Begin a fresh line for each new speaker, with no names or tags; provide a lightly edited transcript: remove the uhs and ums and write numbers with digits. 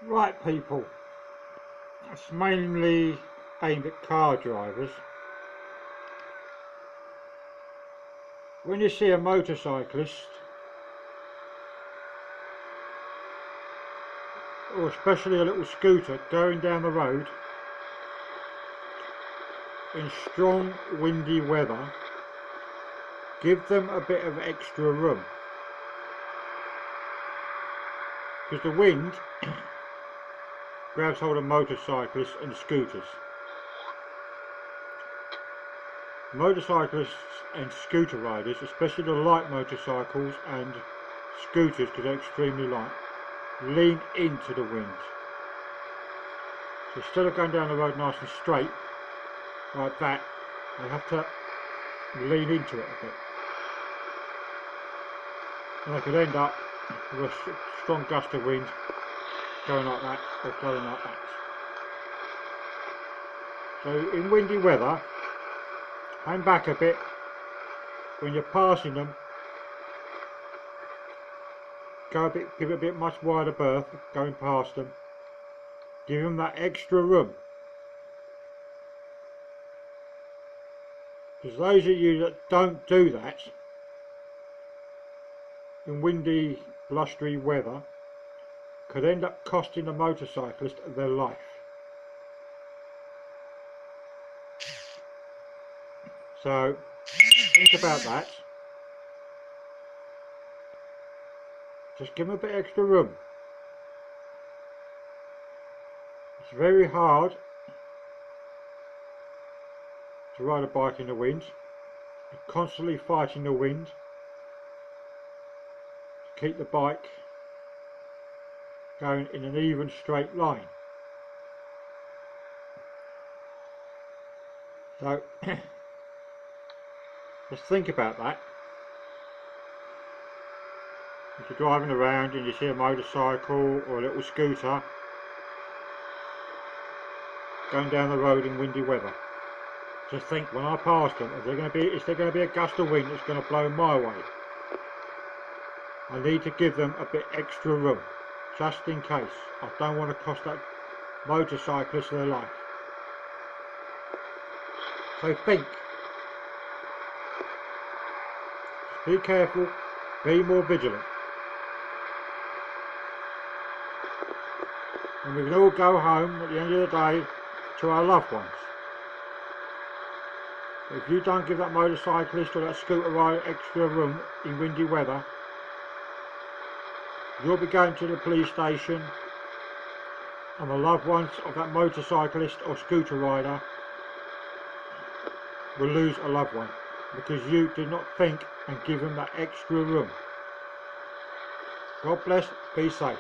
Right people, it's mainly aimed at car drivers. When you see a motorcyclist, or especially a little scooter going down the road in strong windy weather, give them a bit of extra room, because the wind grabs hold of motorcyclists and scooters. Motorcyclists and scooter riders, especially the light motorcycles and scooters because they're extremely light, lean into the wind. So instead of going down the road nice and straight like that, they have to lean into it a bit, and they could end up with a strong gust of wind going like that or going like that. So in windy weather, hang back a bit when you're passing them, give it a bit much wider berth going past them, give them that extra room. Because those of you that don't do that in windy, blustery weather could end up costing the motorcyclist their life. So think about that. Just give them a bit extra room. It's very hard to ride a bike in the wind. You're constantly fighting the wind to keep the bike going in an even straight line. So just think about that. If you're driving around and you see a motorcycle or a little scooter going down the road in windy weather, just think, when I pass them, is there going to be a gust of wind that's going to blow my way? I need to give them a bit extra room, just in case. I don't want to cost that motorcyclist their life. So think. Be careful, be more vigilant. And we can all go home at the end of the day to our loved ones. If you don't give that motorcyclist or that scooter rider extra room in windy weather, you'll be going to the police station, and the loved ones of that motorcyclist or scooter rider will lose a loved one because you did not think and give them that extra room. God bless, be safe.